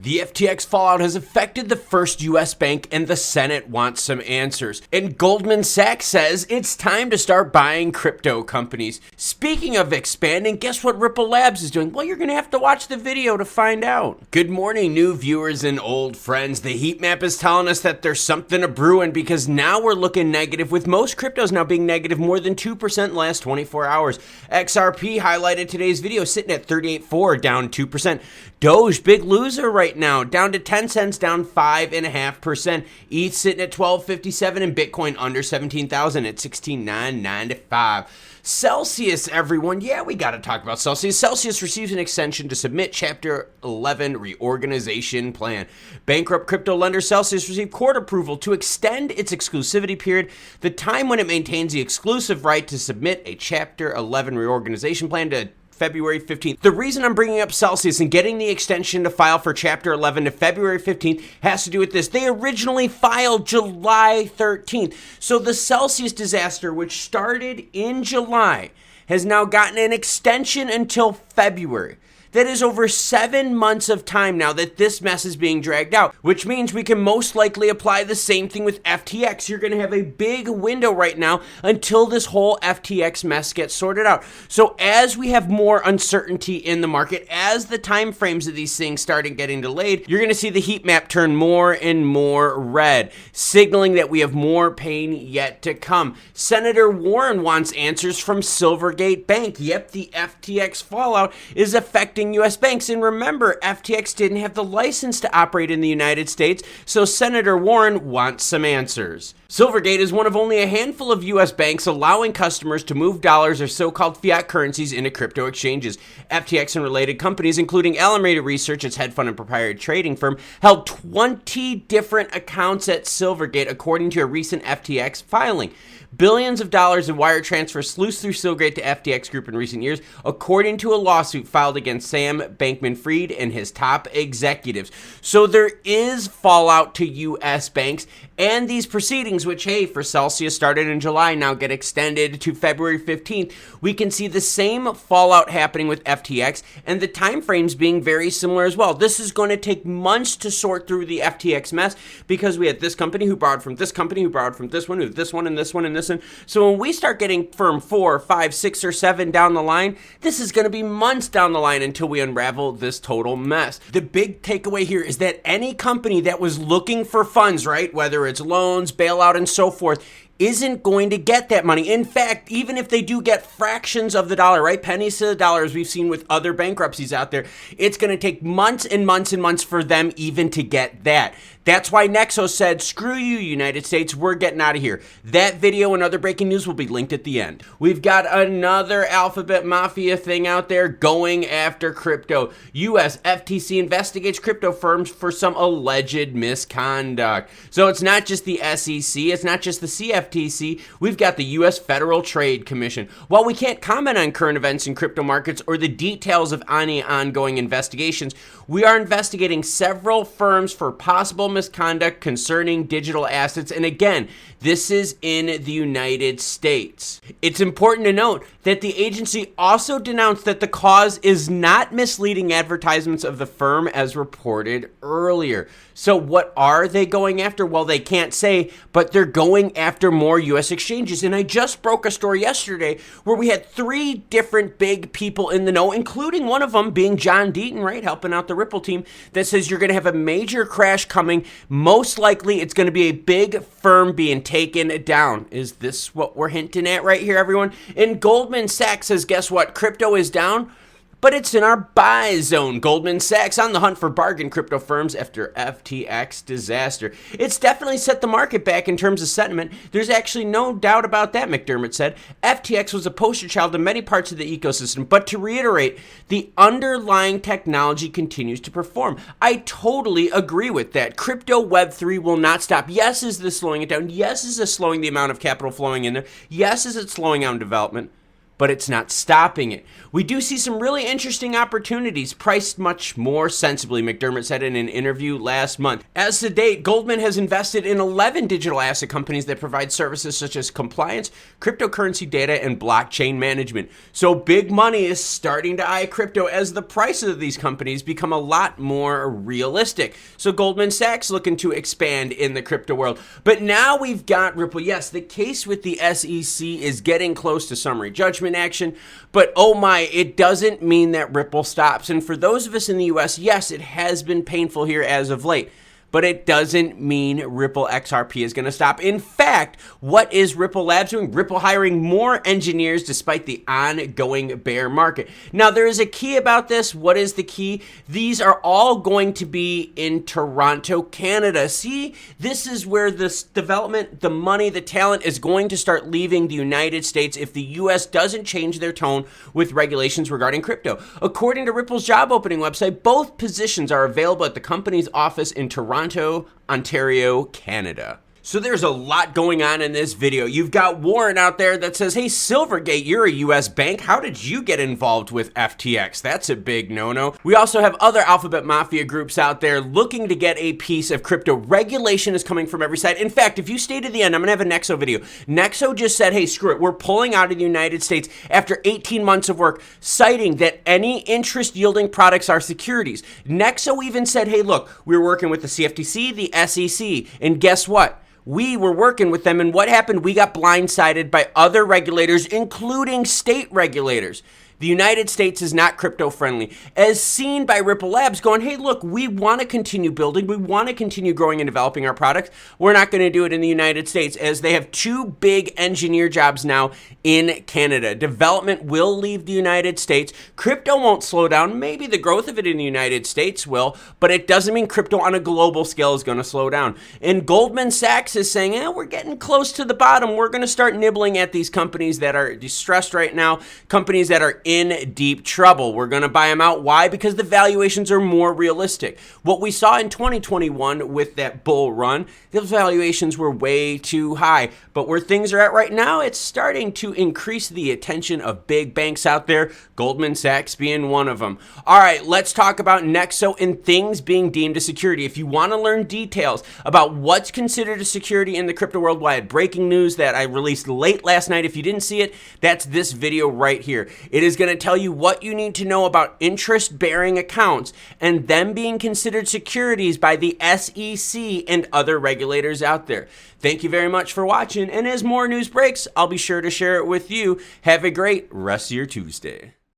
The FTX fallout has affected the first U.S. bank, and the Senate wants some answers. And Goldman Sachs says it's time to start buying crypto companies. Speaking of expanding, guess what Ripple Labs is doing? Well, you're going to have to watch the video to find out. Good morning, new viewers and old friends. The heat map is telling us that there's something a brewing because now we're looking negative, with most cryptos now being negative more than 2% in the last 24 hours. XRP highlighted today's video, sitting at 38.4, down 2%. Doge, big loser right now, down to 10 cents, down 5.5%. ETH sitting at 12.57 and Bitcoin under 17,000 at 16,995. Celsius, everyone. Yeah, we got to talk about Celsius. Celsius receives an extension to submit Chapter 11 reorganization plan. Bankrupt crypto lender Celsius received court approval to extend its exclusivity period, the time when it maintains the exclusive right to submit a Chapter 11 reorganization plan, to February 15th. The reason I'm bringing up Celsius and getting the extension to file for Chapter 11 to February 15th has to do with this. They originally filed July 13th. So the Celsius disaster, which started in July, has now gotten an extension until February. That is over 7 months of time now that this mess is being dragged out, which means we can most likely apply the same thing with FTX. You're going to have a big window right now until this whole FTX mess gets sorted out. So as we have more uncertainty in the market, as the time frames of these things start getting delayed, you're going to see the heat map turn more and more red, signaling that we have more pain yet to come. Senator Warren wants answers from Silvergate Bank. Yep, the FTX fallout is affecting U.S. banks. And remember, FTX didn't have the license to operate in the United States, so Senator Warren wants some answers. Silvergate is one of only a handful of U.S. banks allowing customers to move dollars or so-called fiat currencies into crypto exchanges. FTX and related companies, including Alameda Research, its hedge fund and proprietary trading firm, held 20 different accounts at Silvergate, according to a recent FTX filing. Billions of dollars in wire transfers sluiced through Silvergate to FTX Group in recent years, according to a lawsuit filed against Sam Bankman-Fried and his top executives. So there is fallout to U.S. banks, and these proceedings, which, hey, for Celsius started in July, now get extended to February 15th. We can see the same fallout happening with FTX, and the time frames being very similar as well. This is going to take months to sort through the FTX mess, because we had this company who borrowed from this company who borrowed from this one, who this one and this one and this one. So when we start getting firm 4, 5, 6, or 7 down the line, this is going to be months down the line until we unravel this total mess. The big takeaway here is that any company that was looking for funds, right, whether it's loans, bailout, and so forth, isn't going to get that money. In fact, even if they do get fractions of the dollar, right, pennies to the dollar, as we've seen with other bankruptcies out there, it's going to take months and months and months for them even to get that. That's why Nexo said, screw you, United States, we're getting out of here. That video and other breaking news will be linked at the end. We've got another Alphabet Mafia thing out there going after crypto. U.S. FTC investigates crypto firms for some alleged misconduct. So it's not just the SEC, it's not just the CFTC, we've got the U.S. Federal Trade Commission. While we can't comment on current events in crypto markets or the details of any ongoing investigations, we are investigating several firms for possible misconduct concerning digital assets. And again, this is in the United States. It's important to note that the agency also denounced that the cause is not misleading advertisements of the firm as reported earlier. So what are they going after? Well, they can't say, but they're going after more U.S. exchanges. And I just broke a story yesterday where we had 3 different big people in the know, including one of them being John Deaton, right, helping out the Ripple team, that says you're going to have a major crash coming. Most likely it's going to be a big firm being taken down. Is this what we're hinting at right here, everyone? And Goldman Sachs says, guess what? Crypto is down, but it's in our buy zone. Goldman Sachs on the hunt for bargain crypto firms after FTX disaster. It's definitely set the market back in terms of sentiment. There's actually no doubt about that, McDermott said. FTX was a poster child in many parts of the ecosystem, but to reiterate, the underlying technology continues to perform. I totally agree with that. Crypto Web3 will not stop. Yes, is this slowing it down? Yes, is this slowing the amount of capital flowing in there? Yes, is it slowing down development? but it's not stopping it. We do see some really interesting opportunities priced much more sensibly, McDermott said in an interview last month. As to date, Goldman has invested in 11 digital asset companies that provide services such as compliance, cryptocurrency data, and blockchain management. So big money is starting to eye crypto as the prices of these companies become a lot more realistic. So Goldman Sachs looking to expand in the crypto world. But now we've got Ripple. Yes, the case with the SEC is getting close to summary judgment action, but oh my, it doesn't mean that Ripple stops. And for those of us in the US, yes, it has been painful here as of late, but it doesn't mean Ripple XRP is going to stop. In fact, what is Ripple Labs doing? Ripple hiring more engineers despite the ongoing bear market. Now, there is a key about this. What is the key? These are all going to be in Toronto, Canada. See, this is where this development, the money, the talent is going to start leaving the United States if the US doesn't change their tone with regulations regarding crypto. According to Ripple's job opening website, both positions are available at the company's office in Toronto, Ontario, Canada. So there's a lot going on in this video. You've got Warren out there that says, hey, Silvergate, you're a US bank. How did you get involved with FTX? That's a big no-no. We also have other Alphabet Mafia groups out there looking to get a piece of crypto. Regulation is coming from every side. In fact, if you stay to the end, I'm gonna have a Nexo video. Nexo just said, hey, screw it. We're pulling out of the United States after 18 months of work, citing that any interest yielding products are securities. Nexo even said, hey, look, we're working with the CFTC, the SEC, and guess what? We were working with them, and what happened? We got blindsided by other regulators, including state regulators. The United States is not crypto friendly, as seen by Ripple Labs going, hey, look, we want to continue building. We want to continue growing and developing our products. We're not going to do it in the United States, as they have two big engineer jobs now in Canada. Development will leave the United States. Crypto won't slow down. Maybe the growth of it in the United States will, but it doesn't mean crypto on a global scale is going to slow down. And Goldman Sachs is saying, we're getting close to the bottom. We're going to start nibbling at these companies that are distressed right now, companies that are in deep trouble. We're going to buy them out. Why? Because the valuations are more realistic. What we saw in 2021 with that bull run, those valuations were way too high. But where things are at right now, it's starting to increase the attention of big banks out there, Goldman Sachs being one of them. All right, let's talk about Nexo and things being deemed a security. If you want to learn details about what's considered a security in the crypto world, well, I had breaking news that I released late last night. If you didn't see it, that's this video right here. It is going to tell you what you need to know about interest-bearing accounts and them being considered securities by the SEC and other regulators out there. Thank you very much for watching, and as more news breaks, I'll be sure to share it with you. Have a great rest of your Tuesday.